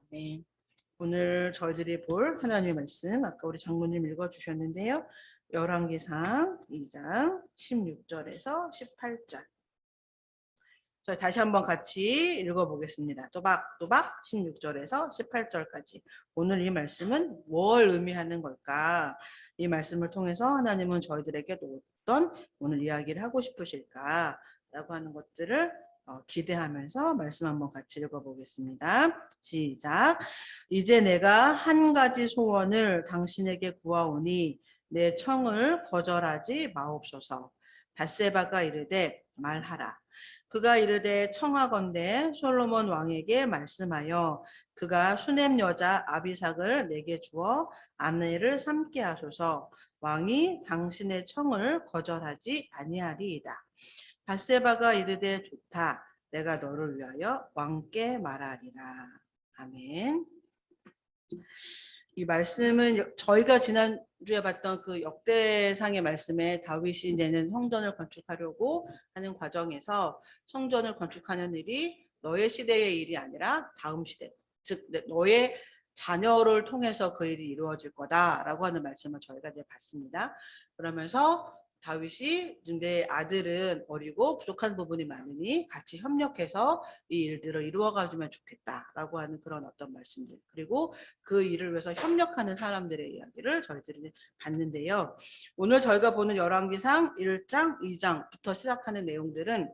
네. 오늘 저희들이 볼 하나님의 말씀 아까 우리 장모님 읽어주셨는데요. 열왕기상 2장 16절에서 18절. 저희 다시 한번 같이 읽어보겠습니다. 또박또박 16절에서 18절까지. 오늘 이 말씀은 뭘 의미하는 걸까? 이 말씀을 통해서 하나님은 저희들에게 어떤 오늘 이야기를 하고 싶으실까? 라고 하는 것들을 기대하면서 말씀 한번 같이 읽어보겠습니다. 시작. 이제 내가 한 가지 소원을 당신에게 구하오니 내 청을 거절하지 마옵소서. 밧세바가 이르되 말하라. 그가 이르되 청하건대 솔로몬 왕에게 말씀하여 그가 수넴 여자 아비삭을 내게 주어 아내를 삼게 하소서. 왕이 당신의 청을 거절하지 아니하리이다. 밧세바가 이르되 좋다. 내가 너를 위하여 왕께 말하리라. 아멘. 이 말씀은 저희가 지난주에 봤던 그 역대상의 말씀에 다윗이 내는 성전을 건축하려고 하는 과정에서 성전을 건축하는 일이 너의 시대의 일이 아니라 다음 시대, 즉 너의 자녀를 통해서 그 일이 이루어질 거다라고 하는 말씀을 저희가 이제 봤습니다. 그러면서 다윗이 내 아들은 어리고 부족한 부분이 많으니 같이 협력해서 이 일들을 이루어가주면 좋겠다라고 하는 그런 어떤 말씀들, 그리고 그 일을 위해서 협력하는 사람들의 이야기를 저희들이 봤는데요. 오늘 저희가 보는 열왕기상 1장, 2장부터 시작하는 내용들은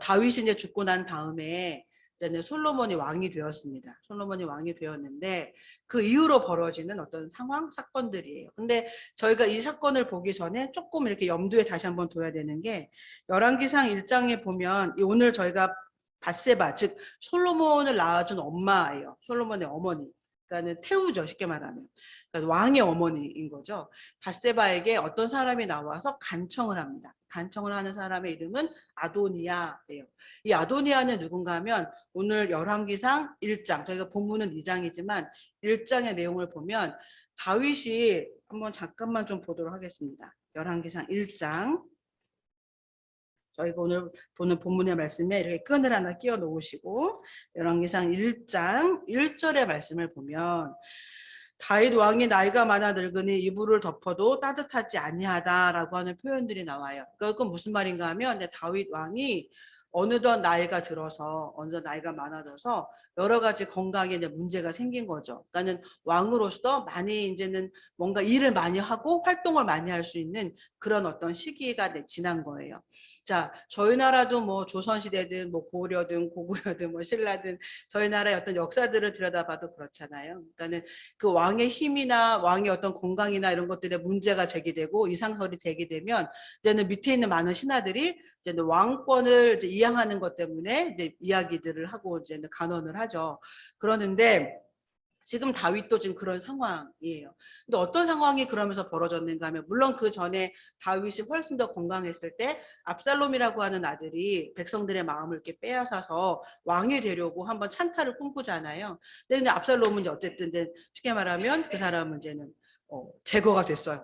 다윗이 이제 죽고 난 다음에 이제는 솔로몬이 왕이 되었습니다. 솔로몬이 왕이 되었는데 그 이후로 벌어지는 어떤 상황, 사건들이에요. 근데 저희가 이 사건을 보기 전에 조금 이렇게 염두에 다시 한번 둬야 되는 게 열왕기상 1장에 보면 오늘 저희가 밧세바, 즉 솔로몬을 낳아준 엄마예요. 솔로몬의 어머니. 그러니까는 태우죠, 쉽게 말하면. 그러니까 왕의 어머니인 거죠. 밧세바에게 어떤 사람이 나와서 간청을 합니다. 간청을 하는 사람의 이름은 아도니아예요. 이 아도니아는 누군가 하면 오늘 열왕기상 1장, 저희가 본문은 2장이지만 1장의 내용을 보면 다윗이 한번 잠깐만 좀 보도록 하겠습니다. 열왕기상 1장. 저희가 오늘 보는 본문의 말씀에 이렇게 끈을 하나 끼워 놓으시고 열왕기상 1장 1절의 말씀을 보면 다윗 왕이 나이가 많아 늙으니 이불을 덮어도 따뜻하지 아니하다라고 하는 표현들이 나와요. 그건 무슨 말인가 하면 다윗 왕이 어느덧 나이가 들어서 어느덧 나이가 많아져서 여러 가지 건강에 이제 문제가 생긴 거죠. 그러니까는 왕으로서 많이 이제는 뭔가 일을 많이 하고 활동을 많이 할 수 있는 그런 어떤 시기가 지난 거예요. 자, 저희 나라도 뭐 조선시대든 뭐 고려든 고구려든 뭐 신라든 저희 나라의 어떤 역사들을 들여다봐도 그렇잖아요. 그러니까는 그 왕의 힘이나 왕의 어떤 건강이나 이런 것들에 문제가 제기되고 이상설이 제기되면 이제는 밑에 있는 많은 신하들이 이제는 왕권을 이제 이양하는 것 때문에 이제 이야기들을 하고 이제는 간언을 하죠. 그러는데 지금 다윗도 지금 그런 상황이에요. 근데 어떤 상황이 그러면서 벌어졌는가 하면 물론 그 전에 다윗이 훨씬 더 건강했을 때 압살롬이라고 하는 아들이 백성들의 마음을 이렇게 빼앗아서 왕이 되려고 한번 찬탈을 꿈꾸잖아요. 근데 압살롬은 이제 어쨌든 이제 쉽게 말하면 그 사람은 이제는 제거가 됐어요.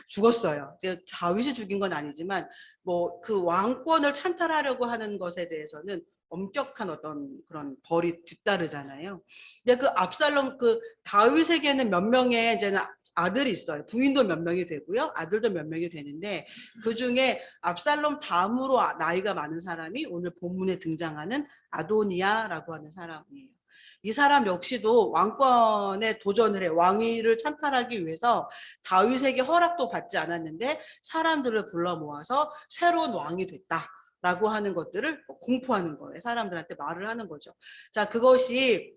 죽었어요. 다윗이 죽인 건 아니지만 뭐 그 왕권을 찬탈하려고 하는 것에 대해서는 엄격한 어떤 그런 벌이 뒤따르잖아요. 근데 그 압살롬 그 다윗에게는 몇 명의 이제는 아들이 있어요. 부인도 몇 명이 되고요, 아들도 몇 명이 되는데 그 중에 압살롬 다음으로 나이가 많은 사람이 오늘 본문에 등장하는 아도니아라고 하는 사람이에요. 이 사람 역시도 왕권에 도전을 해. 왕위를 찬탈하기 위해서 다윗에게 허락도 받지 않았는데 사람들을 불러 모아서 새로운 왕이 됐다 라고 하는 것들을 공포하는 거예요. 사람들한테 말을 하는 거죠. 자, 그것이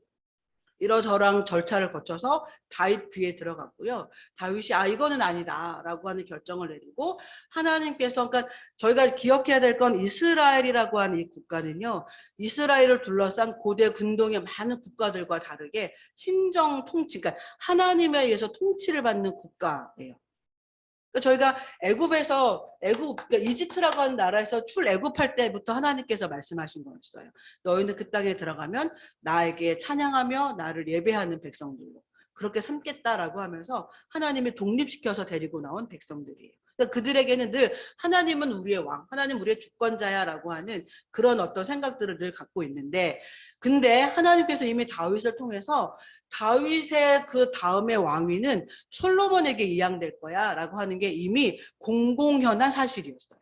이러저러한 절차를 거쳐서 다윗 귀에 들어갔고요. 다윗이 이거는 아니다라고 하는 결정을 내리고 하나님께서, 그러니까 저희가 기억해야 될 건 이스라엘이라고 하는 이 국가는요, 이스라엘을 둘러싼 고대 근동의 많은 국가들과 다르게 신정 통치, 그러니까 하나님에 의해서 통치를 받는 국가예요. 저희가 그러니까 이집트라고 하는 나라에서 출애굽할 때부터 하나님께서 말씀하신 거였어요. 너희는 그 땅에 들어가면 나에게 찬양하며 나를 예배하는 백성들로 그렇게 삼겠다라고 하면서 하나님이 독립시켜서 데리고 나온 백성들이에요. 그러니까 그들에게는 늘 하나님은 우리의 왕, 하나님 우리의 주권자야라고 하는 그런 어떤 생각들을 늘 갖고 있는데, 근데 하나님께서 이미 다윗을 통해서 다윗의 그 다음의 왕위는 솔로몬에게 이양될 거야라고 하는 게 이미 공공연한 사실이었어요.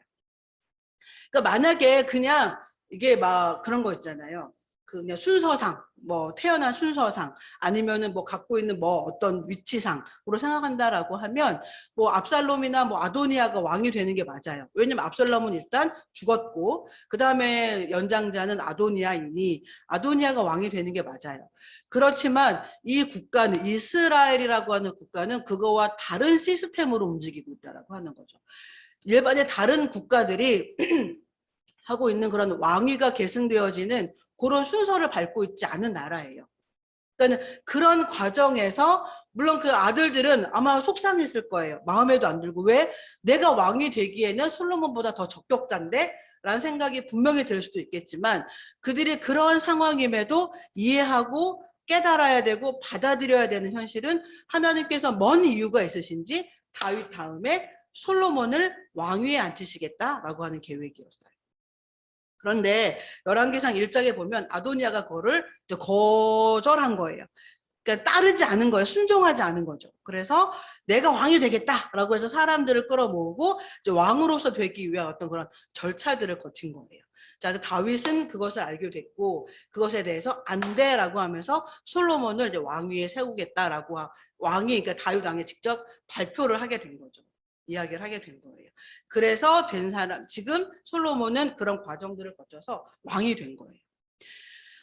그러니까 만약에 그냥 이게 막 그런 거 있잖아요. 그냥 순서상, 뭐 태어난 순서상, 아니면은 뭐 갖고 있는 뭐 어떤 위치상으로 생각한다라고 하면 뭐 압살롬이나 뭐 아도니아가 왕이 되는 게 맞아요. 왜냐면 압살롬은 일단 죽었고 그 다음에 연장자는 아도니아이니 아도니아가 왕이 되는 게 맞아요. 그렇지만 이 국가는 이스라엘이라고 하는 국가는 그거와 다른 시스템으로 움직이고 있다라고 하는 거죠. 일반의 다른 국가들이 하고 있는 그런 왕위가 계승되어지는 그런 순서를 밟고 있지 않은 나라예요. 그러니까 그런 과정에서 물론 그 아들들은 아마 속상했을 거예요. 마음에도 안 들고 왜 내가 왕이 되기에는 솔로몬보다 더 적격자인데? 라는 생각이 분명히 들 수도 있겠지만 그들이 그런 상황임에도 이해하고 깨달아야 되고 받아들여야 되는 현실은 하나님께서 뭔 이유가 있으신지 다윗 다음에 솔로몬을 왕위에 앉히시겠다라고 하는 계획이었어요. 그런데 열왕기상 1장에 보면 아도니아가 그거를 거절한 거예요. 그러니까 따르지 않은 거예요. 순종하지 않은 거죠. 그래서 내가 왕이 되겠다라고 해서 사람들을 끌어모으고 이제 왕으로서 되기 위한 어떤 그런 절차들을 거친 거예요. 자, 다윗은 그것을 알게 됐고 그것에 대해서 안 돼라고 하면서 솔로몬을 이제 왕위에 세우겠다라고 왕이 그러니까 다윗 왕이 직접 발표를 하게 된 거죠. 이야기를 하게 된 거예요. 그래서 된 사람 지금 솔로몬은 그런 과정들을 거쳐서 왕이 된 거예요.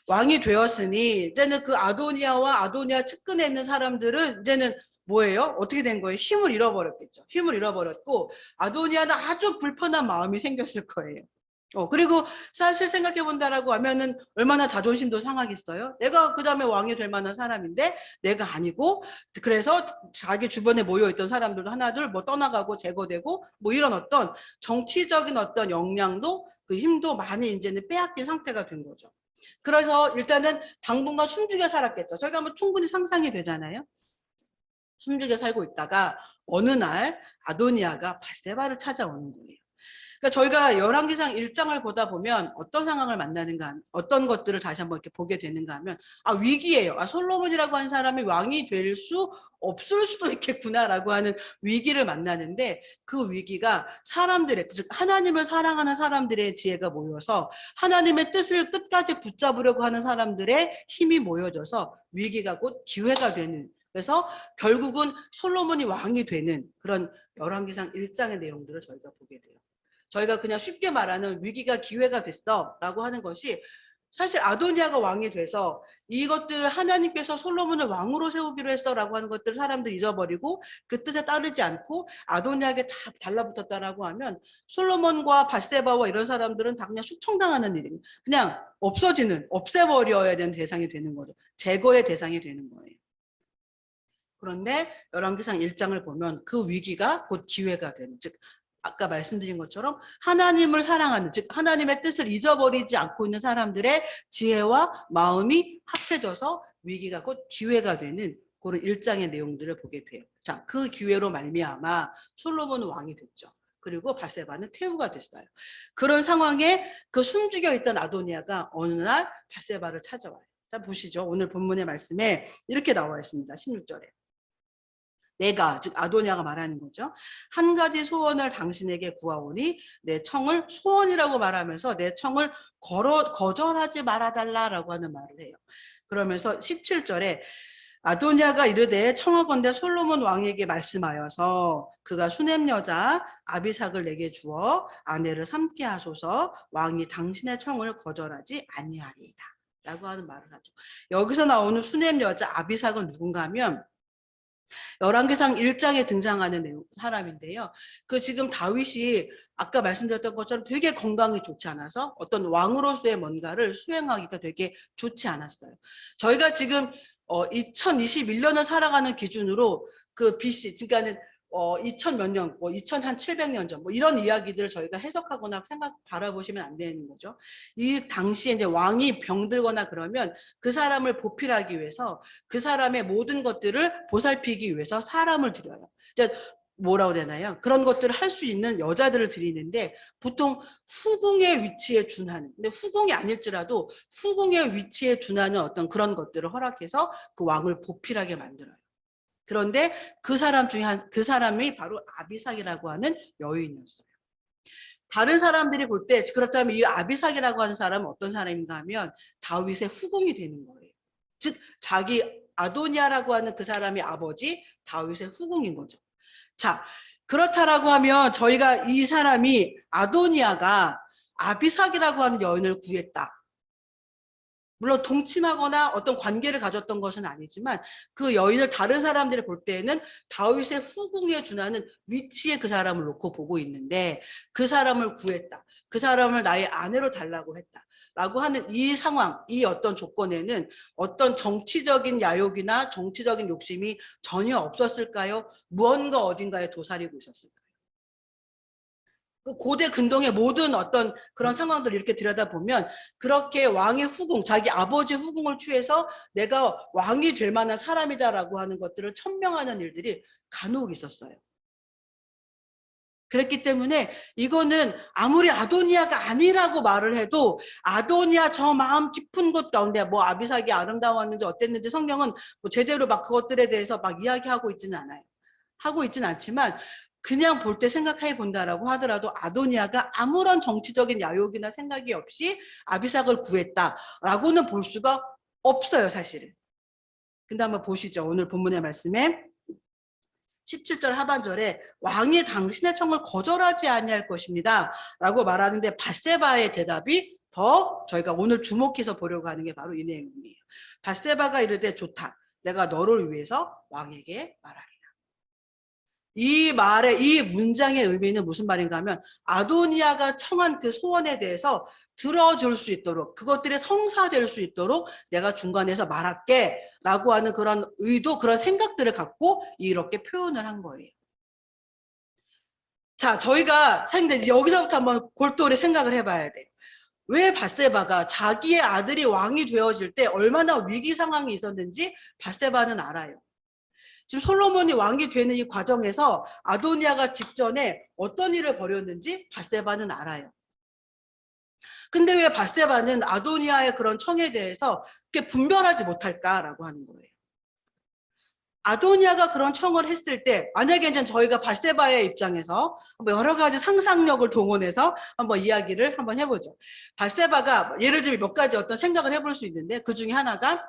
왕이 되었으니 이제는 그 아도니아와 아도니아 측근에 있는 사람들은 이제는 뭐예요? 어떻게 된 거예요? 힘을 잃어버렸겠죠. 힘을 잃어버렸고 아도니아는 아주 불편한 마음이 생겼을 거예요. 그리고 사실 생각해 본다라고 하면은 얼마나 자존심도 상하겠어요. 내가 그 다음에 왕이 될 만한 사람인데 내가 아니고 그래서 자기 주변에 모여있던 사람들도 하나둘 뭐 떠나가고 제거되고 뭐 이런 어떤 정치적인 어떤 역량도 그 힘도 많이 이제는 빼앗긴 상태가 된 거죠. 그래서 일단은 당분간 숨죽여 살았겠죠. 저희가 뭐 충분히 상상이 되잖아요. 숨죽여 살고 있다가 어느 날 아도니아가 밧세바를 찾아오는 거예요. 그러니까 저희가 열왕기상 1장을 보다 보면 어떤 상황을 만나는가, 어떤 것들을 다시 한번 이렇게 보게 되는가 하면 위기예요. 솔로몬이라고 하는 사람이 왕이 될 수 없을 수도 있겠구나라고 하는 위기를 만나는데 그 위기가 사람들의, 즉 하나님을 사랑하는 사람들의 지혜가 모여서 하나님의 뜻을 끝까지 붙잡으려고 하는 사람들의 힘이 모여져서 위기가 곧 기회가 되는, 그래서 결국은 솔로몬이 왕이 되는 그런 열왕기상 1장의 내용들을 저희가 보게 돼요. 저희가 그냥 쉽게 말하는 위기가 기회가 됐어 라고 하는 것이 사실 아도니아가 왕이 돼서 이것들 하나님께서 솔로몬을 왕으로 세우기로 했어 라고 하는 것들을 사람들 잊어버리고 그 뜻에 따르지 않고 아도니아에게 다 달라붙었다라고 하면 솔로몬과 밧세바와 이런 사람들은 다 그냥 숙청당하는 일입니다. 그냥 없어지는, 없애버려야 되는 대상이 되는 거죠. 제거의 대상이 되는 거예요. 그런데 열왕기상 1장을 보면 그 위기가 곧 기회가 되는, 즉 아까 말씀드린 것처럼 하나님을 사랑하는, 즉 하나님의 뜻을 잊어버리지 않고 있는 사람들의 지혜와 마음이 합해져서 위기가 곧 기회가 되는 그런 1장의 내용들을 보게 돼요. 자, 그 기회로 말미암아 솔로몬은 왕이 됐죠. 그리고 밧세바는 태후가 됐어요. 그런 상황에 그 숨죽여 있던 아도니아가 어느 날 밧세바를 찾아와요. 자, 보시죠. 오늘 본문의 말씀에 이렇게 나와 있습니다. 16절에. 내가, 즉 아도니아가 말하는 거죠. 한 가지 소원을 당신에게 구하오니 내 청을, 소원이라고 말하면서 내 청을 거절하지 말아달라라고 하는 말을 해요. 그러면서 17절에 아도니아가 이르되 청하건대 솔로몬 왕에게 말씀하여서 그가 수넴 여자 아비삭을 내게 주어 아내를 삼게 하소서, 왕이 당신의 청을 거절하지 아니하리이다 라고 하는 말을 하죠. 여기서 나오는 수넴 여자 아비삭은 누군가 하면 열왕기상 1장에 등장하는 사람인데요. 그 지금 다윗이 아까 말씀드렸던 것처럼 되게 건강이 좋지 않아서 어떤 왕으로서의 뭔가를 수행하기가 되게 좋지 않았어요. 저희가 지금 2021년을 살아가는 기준으로 그 BC, 그러니까는 2000 몇 년, 2700년 전, 이런 이야기들을 저희가 해석하거나 바라보시면 안 되는 거죠. 이 당시에 이제 왕이 병들거나 그러면 그 사람을 보필하기 위해서 그 사람의 모든 것들을 보살피기 위해서 사람을 들여요. 뭐라고 되나요? 그런 것들을 할 수 있는 여자들을 드리는데 보통 후궁의 위치에 준하는, 근데 후궁이 아닐지라도 후궁의 위치에 준하는 어떤 그런 것들을 허락해서 그 왕을 보필하게 만들어요. 그런데 그 사람 중에 그 사람이 바로 아비삭이라고 하는 여인이었어요. 다른 사람들이 볼 때 그렇다면 이 아비삭이라고 하는 사람은 어떤 사람인가 하면 다윗의 후궁이 되는 거예요. 즉 자기 아도니아라고 하는 그 사람이 아버지 다윗의 후궁인 거죠. 자, 그렇다라고 하면 저희가 이 사람이 아도니아가 아비삭이라고 하는 여인을 구했다. 물론 동침하거나 어떤 관계를 가졌던 것은 아니지만 그 여인을 다른 사람들이 볼 때에는 다윗의 후궁에 준하는 위치에 그 사람을 놓고 보고 있는데 그 사람을 구했다. 그 사람을 나의 아내로 달라고 했다. 라고 하는 이 상황, 이 어떤 조건에는 어떤 정치적인 야욕이나 정치적인 욕심이 전혀 없었을까요? 무언가 어딘가에 도사리고 있었을까요? 고대 근동의 모든 어떤 그런 상황들을 이렇게 들여다보면 그렇게 왕의 후궁, 자기 아버지 후궁을 취해서 내가 왕이 될 만한 사람이다라고 하는 것들을 천명하는 일들이 간혹 있었어요. 그랬기 때문에 이거는 아무리 아도니아가 아니라고 말을 해도 아도니아 저 마음 깊은 곳 가운데 뭐 아비삭이 아름다웠는지 어땠는지 성경은 뭐 제대로 막 그것들에 대해서 막 이야기하고 있지는 않아요. 하고 있지는 않지만 그냥 볼 때 생각해 본다라고 하더라도 아도니아가 아무런 정치적인 야욕이나 생각이 없이 아비삭을 구했다라고는 볼 수가 없어요, 사실은. 근데 한번 보시죠. 오늘 본문의 말씀에 17절 하반절에 왕이 당신의 청을 거절하지 아니할 것입니다 라고 말하는데 밧세바의 대답이 더 저희가 오늘 주목해서 보려고 하는 게 바로 이 내용이에요. 밧세바가 이르되 좋다. 내가 너를 위해서 왕에게 말하리라. 이 말의 이 문장의 의미는 무슨 말인가 하면 아도니아가 청한 그 소원에 대해서 들어줄 수 있도록 그것들이 성사될 수 있도록 내가 중간에서 말할게 라고 하는 그런 의도 그런 생각들을 갖고 이렇게 표현을 한 거예요. 자, 저희가 여기서부터 한번 골똘히 생각을 해봐야 돼요. 왜 밧세바가 자기의 아들이 왕이 되어질 때 얼마나 위기 상황이 있었는지 밧세바는 알아요. 지금 솔로몬이 왕이 되는 이 과정에서 아도니아가 직전에 어떤 일을 벌였는지 밧세바는 알아요. 근데 왜 밧세바는 아도니아의 그런 청에 대해서 그렇게 분별하지 못할까라고 하는 거예요. 아도니아가 그런 청을 했을 때 만약에 이제 저희가 밧세바의 입장에서 여러 가지 상상력을 동원해서 한번 이야기를 한번 해보죠. 밧세바가 예를 들면 몇 가지 어떤 생각을 해볼 수 있는데 그 중에 하나가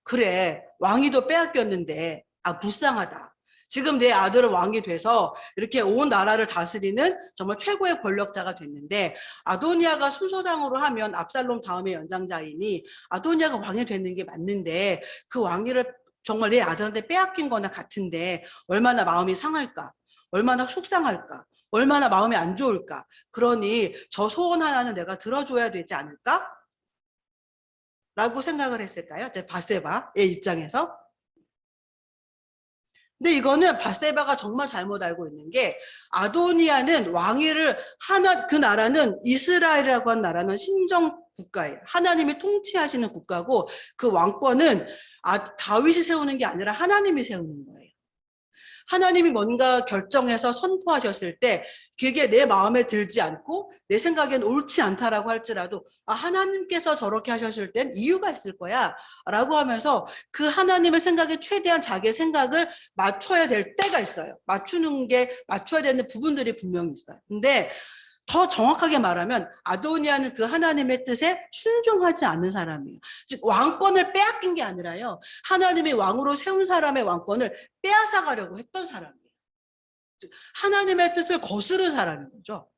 그래 왕위도 빼앗겼는데 불쌍하다. 지금 내 아들은 왕이 돼서 이렇게 온 나라를 다스리는 정말 최고의 권력자가 됐는데 아도니아가 순서상으로 하면 압살롬 다음에 연장자이니 아도니아가 왕이 되는 게 맞는데 그 왕위를 정말 내 아들한테 빼앗긴 거나 같은데 얼마나 마음이 상할까? 얼마나 속상할까? 얼마나 마음이 안 좋을까? 그러니 저 소원 하나는 내가 들어줘야 되지 않을까? 라고 생각을 했을까요? 밧세바의 입장에서. 근데 이거는 밧세바가 정말 잘못 알고 있는 게 아도니아는 왕위를 그 나라는 이스라엘이라고 한 나라는 신정 국가예요. 하나님이 통치하시는 국가고 그 왕권은 다윗이 세우는 게 아니라 하나님이 세우는 거예요. 하나님이 뭔가 결정해서 선포하셨을 때 그게 내 마음에 들지 않고 내 생각엔 옳지 않다라고 할지라도 하나님께서 저렇게 하셨을 땐 이유가 있을 거야 라고 하면서 그 하나님의 생각에 최대한 자기의 생각을 맞춰야 될 때가 있어요. 맞춰야 되는 부분들이 분명히 있어요. 근데 더 정확하게 말하면 아도니아는 그 하나님의 뜻에 순종하지 않는 사람이에요. 즉 왕권을 빼앗긴 게 아니라요. 하나님이 왕으로 세운 사람의 왕권을 빼앗아가려고 했던 사람이에요. 즉 하나님의 뜻을 거스른 사람인 거죠.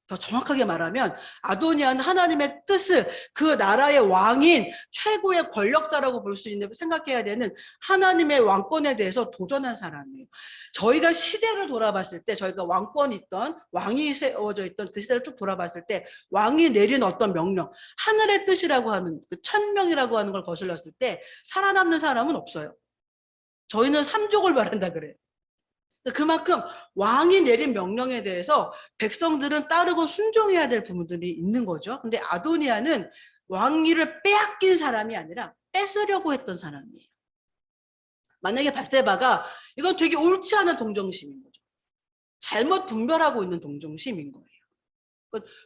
더 정확하게 말하면 아도니아는 하나님의 뜻을 그 나라의 왕인 최고의 권력자라고 볼 수 있는 생각해야 되는 하나님의 왕권에 대해서 도전한 사람이에요. 저희가 시대를 돌아봤을 때 저희가 왕권이 있던 왕이 세워져 있던 그 시대를 쭉 돌아봤을 때 왕이 내린 어떤 명령 하늘의 뜻이라고 하는 그 천명이라고 하는 걸 거슬렀을 때 살아남는 사람은 없어요. 저희는 삼족을 말한다 그래요. 그만큼 왕이 내린 명령에 대해서 백성들은 따르고 순종해야 될 부분들이 있는 거죠. 근데 아도니아는 왕위를 빼앗긴 사람이 아니라 뺏으려고 했던 사람이에요. 만약에 밧세바가 이건 되게 옳지 않은 동정심인 거죠. 잘못 분별하고 있는 동정심인 거예요.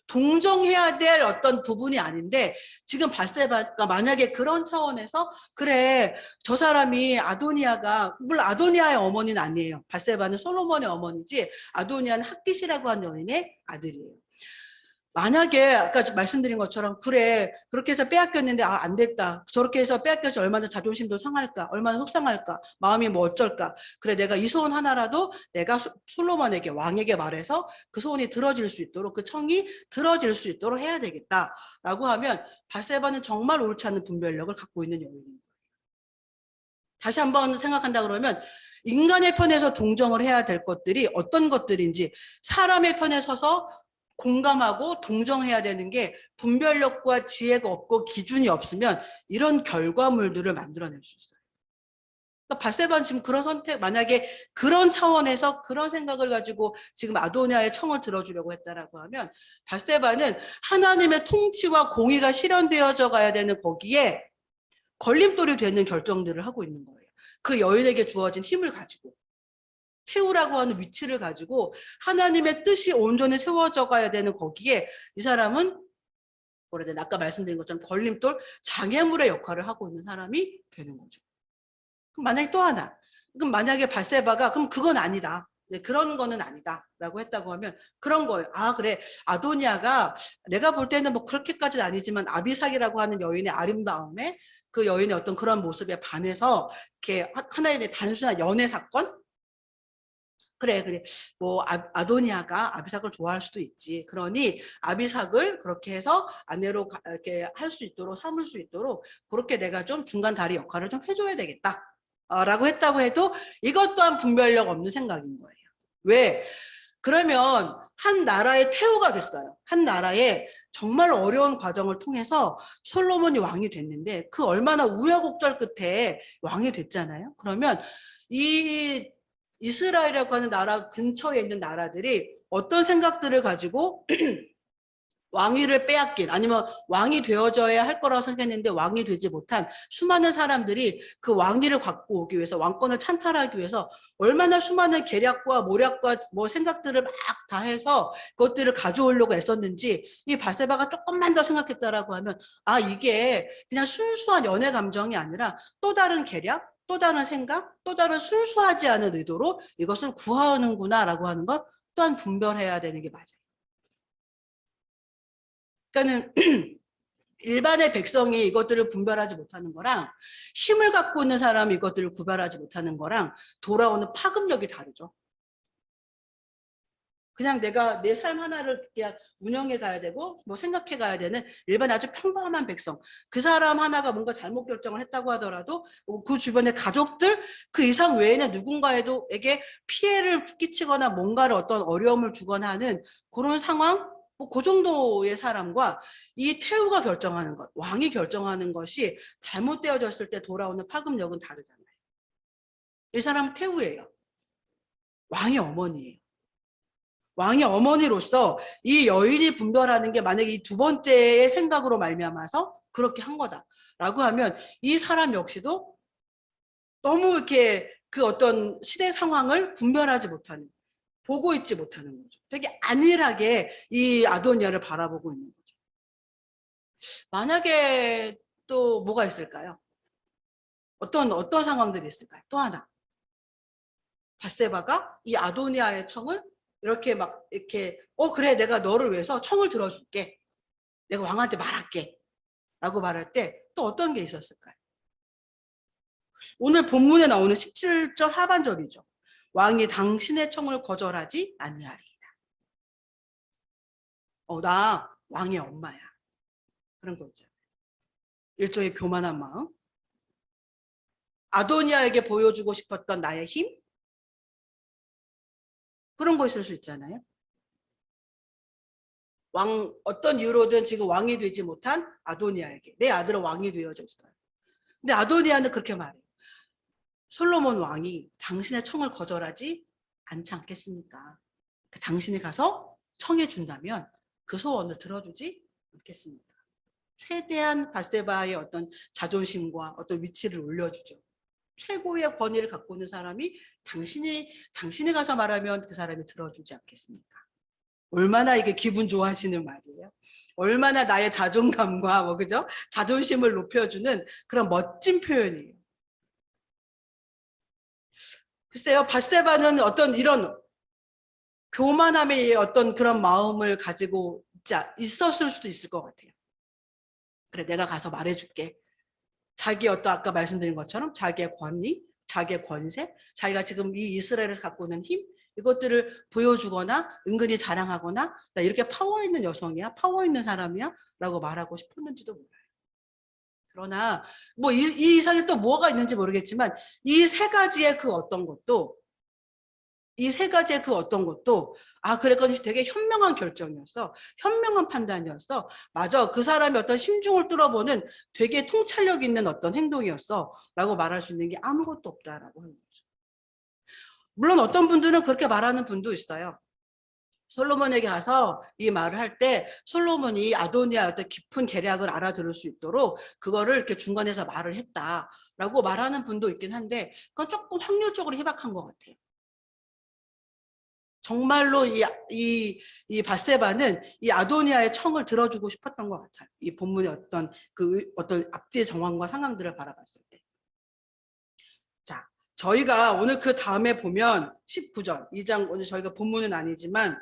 동정해야 될 어떤 부분이 아닌데 지금 바세바가 만약에 그런 차원에서 그래 저 사람이 아도니아가 물론 아도니아의 어머니는 아니에요. 바세바는 솔로몬의 어머니지 아도니아는 핫깃이라고 하는 여인의 아들이에요. 만약에 아까 말씀드린 것처럼 그래 그렇게 해서 빼앗겼는데 아, 안 됐다. 저렇게 해서 빼앗겨서 얼마나 자존심도 상할까. 얼마나 속상할까. 마음이 뭐 어쩔까. 그래 내가 이 소원 하나라도 내가 솔로몬에게 왕에게 말해서 그 소원이 들어질 수 있도록 그 청이 들어질 수 있도록 해야 되겠다라고 하면 바세바는 정말 옳지 않은 분별력을 갖고 있는 여인입니다. 다시 한번 생각한다 그러면 인간의 편에서 동정을 해야 될 것들이 어떤 것들인지 사람의 편에 서서 공감하고 동정해야 되는 게 분별력과 지혜가 없고 기준이 없으면 이런 결과물들을 만들어낼 수 있어요. 그러니까 바세바는 지금 그런 선택, 만약에 그런 차원에서 그런 생각을 가지고 지금 아도니아의 청을 들어주려고 했다라고 하면 바세바는 하나님의 통치와 공의가 실현되어져 가야 되는 거기에 걸림돌이 되는 결정들을 하고 있는 거예요. 그 여인에게 주어진 힘을 가지고. 태우라고 하는 위치를 가지고 하나님의 뜻이 온전히 세워져 가야 되는 거기에 이 사람은 오래된 아까 말씀드린 것처럼 걸림돌 장애물의 역할을 하고 있는 사람이 되는 거죠. 그럼 만약에 또 하나 그럼 만약에 바세바가 그럼 그건 아니다. 네, 그런 거는 아니다 라고 했다고 하면 그런 거예요. 아 그래 아도니아가 내가 볼 때는 뭐 그렇게까지는 아니지만 아비삭이라고 하는 여인의 아름다움에 그 여인의 어떤 그런 모습에 반해서 이렇게 하나의 단순한 연애 사건 그래. 뭐, 아도니아가 아비삭을 좋아할 수도 있지. 그러니 아비삭을 그렇게 해서 아내로 이렇게 할 수 있도록, 삼을 수 있도록, 그렇게 내가 좀 중간 다리 역할을 좀 해줘야 되겠다. 라고 했다고 해도 이것 또한 분별력 없는 생각인 거예요. 왜? 그러면 한 나라의 태우가 됐어요. 한 나라의 정말 어려운 과정을 통해서 솔로몬이 왕이 됐는데 그 얼마나 우여곡절 끝에 왕이 됐잖아요. 그러면 이 이스라엘이라고 하는 나라 근처에 있는 나라들이 어떤 생각들을 가지고 왕위를 빼앗긴 아니면 왕이 되어져야 할 거라고 생각했는데 왕이 되지 못한 수많은 사람들이 그 왕위를 갖고 오기 위해서 왕권을 찬탈하기 위해서 얼마나 수많은 계략과 모략과 뭐 생각들을 막 다 해서 그것들을 가져오려고 애썼는지 이 바세바가 조금만 더 생각했다라고 하면 아 이게 그냥 순수한 연애 감정이 아니라 또 다른 계략 또 다른 생각, 또 다른 순수하지 않은 의도로 이것을 구하는구나라고 하는 걸 또한 분별해야 되는 게 맞아요. 그러니까는 일반의 백성이 이것들을 분별하지 못하는 거랑 힘을 갖고 있는 사람이 이것들을 구별하지 못하는 거랑 돌아오는 파급력이 다르죠. 그냥 내가 내 삶 하나를 그냥 운영해 가야 되고 뭐 생각해 가야 되는 일반 아주 평범한 백성 그 사람 하나가 뭔가 잘못 결정을 했다고 하더라도 그 주변의 가족들 그 이상 외에는 누군가에게 피해를 끼치거나 뭔가를 어떤 어려움을 주거나 하는 그런 상황 뭐 그 정도의 사람과 이 태우가 결정하는 것 왕이 결정하는 것이 잘못되어졌을 때 돌아오는 파급력은 다르잖아요. 이 사람은 태우예요. 왕의 어머니예요. 왕의 어머니로서 이 여인이 분별하는 게 만약에 이 두 번째의 생각으로 말미암아서 그렇게 한 거다라고 하면 이 사람 역시도 너무 이렇게 그 어떤 시대 상황을 분별하지 못하는 보고 있지 못하는 거죠. 되게 안일하게 이 아도니아를 바라보고 있는 거죠. 만약에 또 뭐가 있을까요? 어떤 상황들이 있을까요? 또 하나 바세바가 이 아도니아의 청을 이렇게 막 이렇게 그래 내가 너를 위해서 청을 들어줄게. 내가 왕한테 말할게. 라고 말할 때 또 어떤 게 있었을까요? 오늘 본문에 나오는 17절 하반절이죠. 왕이 당신의 청을 거절하지 아니하리이다. 나 왕의 엄마야. 그런 거 있잖아요. 일종의 교만한 마음. 아도니아에게 보여주고 싶었던 나의 힘? 그런 거 있을 수 있잖아요. 어떤 이유로든 지금 왕이 되지 못한 아도니아에게 내 아들은 왕이 되어져 있어요. 근데 아도니아는 그렇게 말해요. 솔로몬 왕이 당신의 청을 거절하지 않지 않겠습니까? 당신이 가서 청해 준다면 그 소원을 들어주지 않겠습니까? 최대한 바세바의 어떤 자존심과 어떤 위치를 올려주죠. 최고의 권위를 갖고 있는 사람이 당신이 가서 말하면 그 사람이 들어주지 않겠습니까? 얼마나 이게 기분 좋아지는 말이에요. 얼마나 나의 자존감과 그죠? 자존심을 높여주는 그런 멋진 표현이에요. 글쎄요, 밧세바는 어떤 이런 교만함의 어떤 그런 마음을 가지고 있었을 수도 있을 것 같아요. 그래, 내가 가서 말해줄게. 자기 아까 말씀드린 것처럼 자기의 권위, 자기의 권세, 자기가 지금 이 이스라엘에서 갖고 있는 힘, 이것들을 보여주거나 은근히 자랑하거나 나 이렇게 파워 있는 여성이야, 파워 있는 사람이야 라고 말하고 싶었는지도 몰라요. 그러나 이 이상에 또 뭐가 있는지 모르겠지만 이 세 가지의 그 어떤 것도 그랬거니 되게 현명한 결정이었어. 현명한 판단이었어. 맞아. 그 사람의 어떤 심중을 뚫어보는 되게 통찰력 있는 어떤 행동이었어. 라고 말할 수 있는 게 아무것도 없다라고 하는 거죠. 물론 어떤 분들은 그렇게 말하는 분도 있어요. 솔로몬에게 가서 이 말을 할 때 솔로몬이 아도니아의 어떤 깊은 계략을 알아들을 수 있도록 그거를 이렇게 중간에서 말을 했다라고 말하는 분도 있긴 한데 그건 조금 확률적으로 희박한 것 같아요. 정말로 이 밧세바는 이 아도니아의 청을 들어주고 싶었던 것 같아요. 이 본문의 어떤 앞뒤의 정황과 상황들을 바라봤을 때. 자, 저희가 오늘 그 다음에 보면 19절, 2장, 오늘 저희가 본문은 아니지만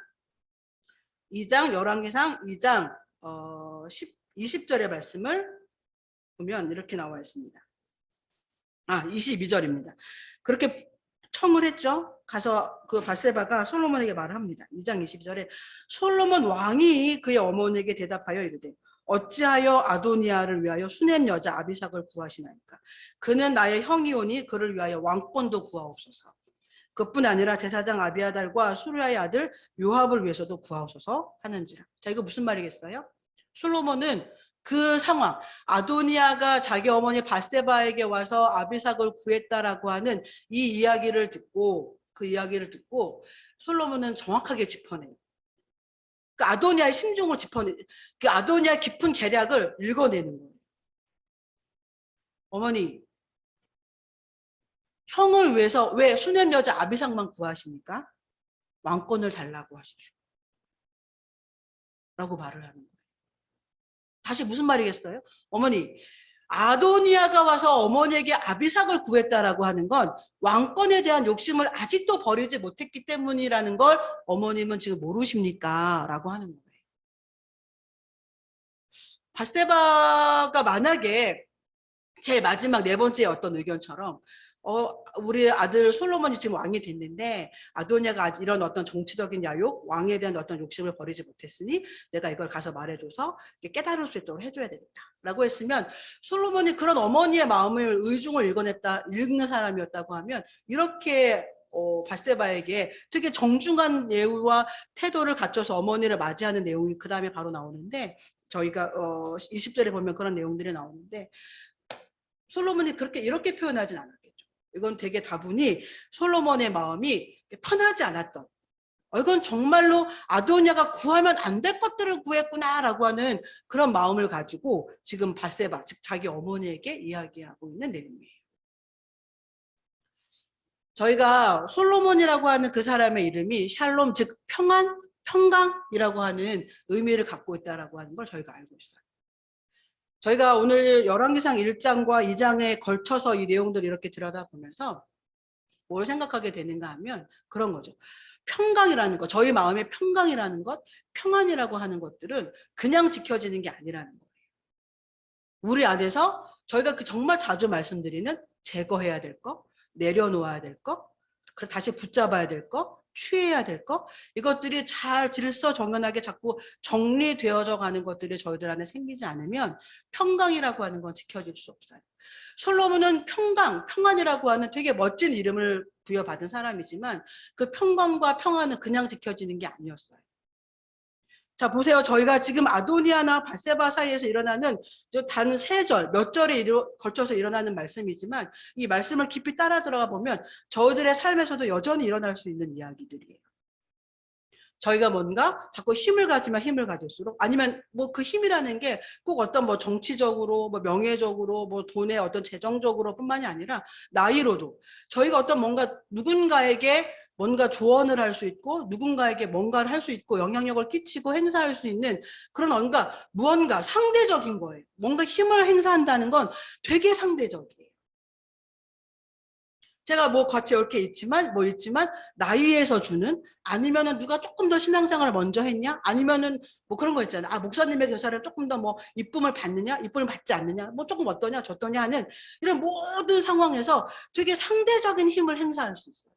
2장 열왕기상 2장 20절의 말씀을 보면 이렇게 나와 있습니다. 22절입니다. 그렇게 청을 했죠. 가서 그 밧세바가 솔로몬에게 말을 합니다. 2장 22절에 솔로몬 왕이 그의 어머니에게 대답하여 이르되 어찌하여 아도니아를 위하여 수냄 여자 아비삭을 구하시나이까. 그는 나의 형이오니 그를 위하여 왕권도 구하옵소서. 그뿐 아니라 제사장 아비아달과 수르야의 아들 요압을 위해서도 구하옵소서 하는지라. 자, 이거 무슨 말이겠어요? 솔로몬은 그 상황, 아도니아가 자기 어머니 밧세바에게 와서 아비삭을 구했다라고 하는 이 이야기를 듣고 솔로몬은 정확하게 짚어내요. 그 아도니아의 심중을 그 아도니아의 깊은 계략을 읽어내는 거예요. 어머니, 형을 위해서 왜 수냄 여자 아비삭만 구하십니까? 왕권을 달라고 하십시오. 라고 말을 하는 거예요. 다시 무슨 말이겠어요? 어머니, 아도니아가 와서 어머니에게 아비삭을 구했다라고 하는 건 왕권에 대한 욕심을 아직도 버리지 못했기 때문이라는 걸 어머님은 지금 모르십니까? 라고 하는 거예요. 밧세바가 만약에 제일 마지막 네 번째 어떤 의견처럼 우리 아들 솔로몬이 지금 왕이 됐는데 아도니아가 이런 어떤 정치적인 야욕, 왕에 대한 어떤 욕심을 버리지 못했으니 내가 이걸 가서 말해줘서 깨달을 수 있도록 해줘야 되겠다라고 했으면 솔로몬이 그런 어머니의 마음을 의중을 읽는 사람이었다고 하면 이렇게 밧세바에게 되게 정중한 예우와 태도를 갖춰서 어머니를 맞이하는 내용이 그 다음에 바로 나오는데 저희가 20절에 보면 그런 내용들이 나오는데 솔로몬이 이렇게 표현하진 않았겠죠. 이건 되게 다분히 솔로몬의 마음이 편하지 않았던 이건 정말로 아도니아가 구하면 안 될 것들을 구했구나라고 하는 그런 마음을 가지고 지금 밧세바 즉 자기 어머니에게 이야기하고 있는 내용이에요. 저희가 솔로몬이라고 하는 그 사람의 이름이 샬롬 즉 평강이라고 하는 의미를 갖고 있다라고 하는 걸 저희가 알고 있어요. 저희가 오늘 열왕기상 1장과 2장에 걸쳐서 이 내용들을 이렇게 들여다보면서 뭘 생각하게 되는가 하면 그런 거죠. 평강이라는 것, 저희 마음의 평강이라는 것, 평안이라고 하는 것들은 그냥 지켜지는 게 아니라는 거예요. 우리 안에서 저희가 정말 자주 말씀드리는 제거해야 될 거, 내려놓아야 될 거, 다시 붙잡아야 될 거, 취해야 될 거, 이것들이 잘 질서정연하게 자꾸 정리되어져 가는 것들이 저희들 안에 생기지 않으면 평강이라고 하는 건 지켜질 수 없어요. 솔로몬은 평안이라고 하는 되게 멋진 이름을 부여받은 사람이지만 그 평강과 평안은 그냥 지켜지는 게 아니었어요. 자, 보세요. 저희가 지금 아도니아나 밧세바 사이에서 일어나는 단 3절, 몇 절에 걸쳐서 일어나는 말씀이지만 이 말씀을 깊이 따라 들어가 보면 저희들의 삶에서도 여전히 일어날 수 있는 이야기들이에요. 저희가 뭔가 자꾸 힘을 가지면 힘을 가질수록 아니면 뭐 그 힘이라는 게 꼭 어떤 뭐 정치적으로 뭐 명예적으로 뭐 돈의 어떤 재정적으로 뿐만이 아니라 나이로도 저희가 어떤 뭔가 누군가에게 뭔가 조언을 할 수 있고 누군가에게 뭔가를 할 수 있고 영향력을 끼치고 행사할 수 있는 그런 무언가 상대적인 거예요. 뭔가 힘을 행사한다는 건 되게 상대적이에요. 제가 뭐 같이 이렇게 있지만 나이에서 주는 아니면은 누가 조금 더 신앙생활을 먼저 했냐 아니면은 뭐 그런 거 있잖아요. 아 목사님의 교사를 조금 더 뭐 이쁨을 받느냐 이쁨을 받지 않느냐 뭐 조금 어떠냐 저떠냐 하는 이런 모든 상황에서 되게 상대적인 힘을 행사할 수 있어요.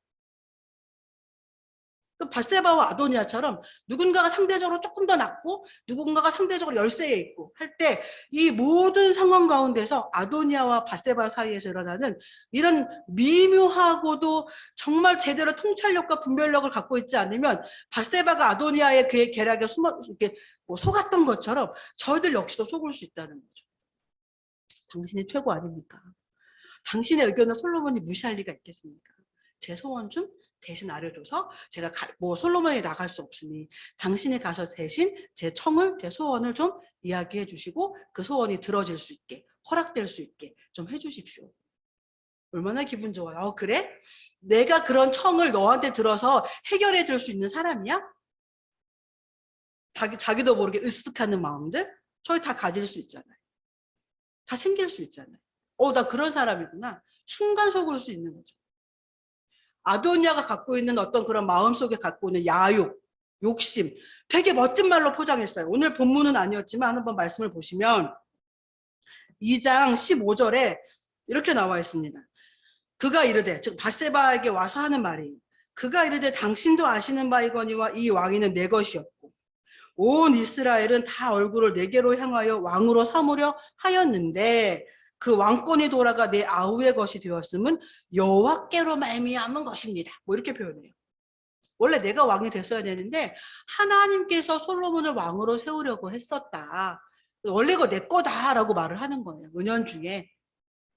바세바와 아도니아처럼 누군가가 상대적으로 조금 더 낫고 누군가가 상대적으로 열세에 있고 할 때 이 모든 상황 가운데서 아도니아와 바세바 사이에서 일어나는 이런 미묘하고도 정말 제대로 통찰력과 분별력을 갖고 있지 않으면 바세바가 아도니아의 그의 계략에 이렇게 뭐 속았던 것처럼 저희들 역시도 속을 수 있다는 거죠. 당신이 최고 아닙니까? 당신의 의견을 솔로몬이 무시할 리가 있겠습니까? 제 소원 좀 대신 아뢰줘서 제가 뭐 솔로몬이 나갈 수 없으니 당신이 가서 대신 제 청을 제 소원을 좀 이야기해 주시고 그 소원이 들어질 수 있게 허락될 수 있게 좀 해주십시오. 얼마나 기분 좋아요. 그래? 내가 그런 청을 너한테 들어서 해결해 줄 수 있는 사람이야? 자기도 모르게 으쓱하는 마음들 저희 다 가질 수 있잖아요. 다 생길 수 있잖아요. 나 그런 사람이구나. 순간 속을 수 있는 거죠. 아도니아가 갖고 있는 어떤 그런 마음속에 갖고 있는 야욕, 욕심 되게 멋진 말로 포장했어요. 오늘 본문은 아니었지만 한번 말씀을 보시면 2장 15절에 이렇게 나와 있습니다. 그가 이르되 즉 바세바에게 와서 하는 말이 그가 이르되 당신도 아시는 바이거니와 이 왕위는 내 것이었고 온 이스라엘은 다 얼굴을 내게로 향하여 왕으로 삼으려 하였는데 그 왕권이 돌아가 내 아우의 것이 되었음은 여호와께로 말미암은 것입니다. 뭐 이렇게 표현해요. 원래 내가 왕이 됐어야 되는데 하나님께서 솔로몬을 왕으로 세우려고 했었다. 원래 이거 내 거다라고 말을 하는 거예요. 은연중에.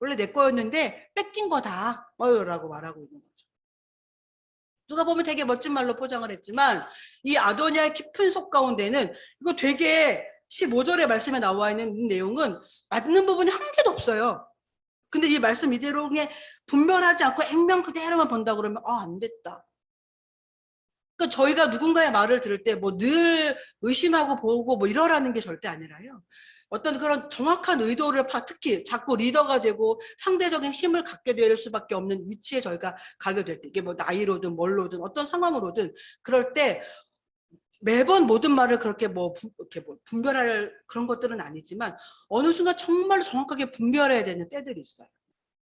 원래 내 거였는데 뺏긴 거다. 라고 말하고 있는 거죠. 누가 보면 되게 멋진 말로 포장을 했지만 이 아도니아의 깊은 속 가운데는 이거 되게 15절의 말씀에 나와 있는 내용은 맞는 부분이 한 개도 없어요. 근데 이 말씀 이대로 그냥 분별하지 않고 액면 그대로만 본다 그러면 안 됐다. 그러니까 저희가 누군가의 말을 들을 때 뭐 늘 의심하고 보고 뭐 이러라는 게 절대 아니라요. 어떤 그런 정확한 의도를 특히 자꾸 리더가 되고 상대적인 힘을 갖게 될 수밖에 없는 위치에 저희가 가게 될 때 이게 뭐 나이로든 뭘로든 어떤 상황으로든 그럴 때 매번 모든 말을 그렇게 이렇게 분별할 그런 것들은 아니지만 어느 순간 정말 정확하게 분별해야 되는 때들이 있어요.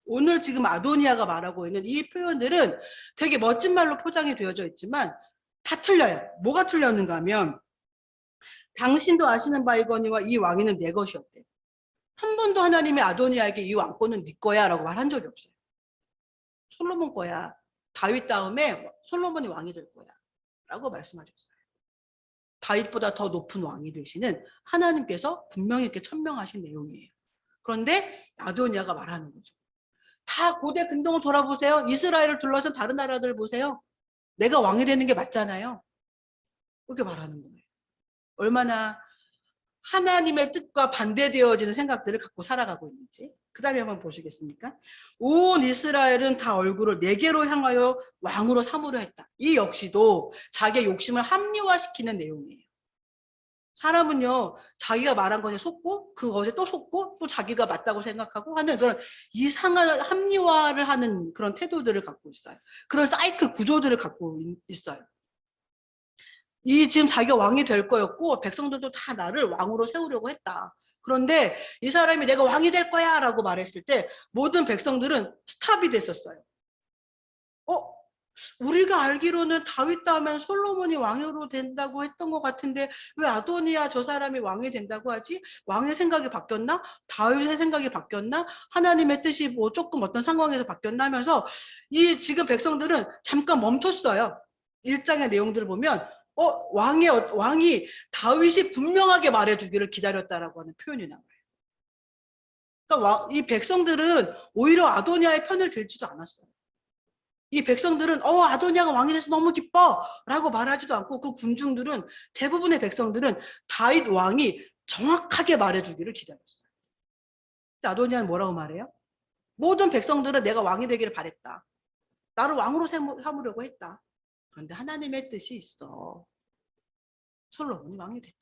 오늘 지금 아도니아가 말하고 있는 이 표현들은 되게 멋진 말로 포장이 되어져 있지만 다 틀려요. 뭐가 틀렸는가 하면 당신도 아시는 바이거니와 이 왕위는 내 것이었대. 한 번도 하나님이 아도니아에게 이 왕권은 네 거야 라고 말한 적이 없어요. 솔로몬 거야. 다윗 다음에 솔로몬이 왕이 될 거야 라고 말씀하셨어요. 다윗보다 더 높은 왕이 되시는 하나님께서 분명히 이렇게 천명하신 내용이에요. 그런데 아도니아가 말하는 거죠. 다 고대 근동을 돌아보세요. 이스라엘을 둘러싼 다른 나라들 보세요. 내가 왕이 되는 게 맞잖아요. 그렇게 말하는 거예요. 얼마나 하나님의 뜻과 반대되어지는 생각들을 갖고 살아가고 있는지. 그 다음에 한번 보시겠습니까? 온 이스라엘은 다 얼굴을 내게로 향하여 왕으로 삼으려 했다. 이 역시도 자기의 욕심을 합리화시키는 내용이에요. 사람은요, 자기가 말한 것에 속고, 그것에 또 속고, 또 자기가 맞다고 생각하고 하는 그런 이상한 합리화를 하는 그런 태도들을 갖고 있어요. 그런 사이클 구조들을 갖고 있어요. 지금 자기가 왕이 될 거였고 백성들도 다 나를 왕으로 세우려고 했다. 그런데 이 사람이 내가 왕이 될 거야 라고 말했을 때 모든 백성들은 스탑이 됐었어요. 우리가 알기로는 다윗 다음엔 솔로몬이 왕으로 된다고 했던 것 같은데 왜 아도니아 저 사람이 왕이 된다고 하지? 왕의 생각이 바뀌었나? 다윗의 생각이 바뀌었나? 하나님의 뜻이 뭐 조금 어떤 상황에서 바뀌었나 하면서 지금 백성들은 잠깐 멈췄어요. 1장의 내용들을 보면 왕이 다윗이 분명하게 말해주기를 기다렸다라고 하는 표현이 나와요. 그러니까 이 백성들은 오히려 아도니아의 편을 들지도 않았어요. 이 백성들은 아도니아가 왕이 돼서 너무 기뻐 라고 말하지도 않고 그 군중들은 대부분의 백성들은 다윗 왕이 정확하게 말해주기를 기다렸어요. 아도니아는 뭐라고 말해요? 모든 백성들은 내가 왕이 되기를 바랬다. 나를 왕으로 삼으려고 했다. 그런데 하나님의 뜻이 있어. 솔로몬이 왕이 됐다.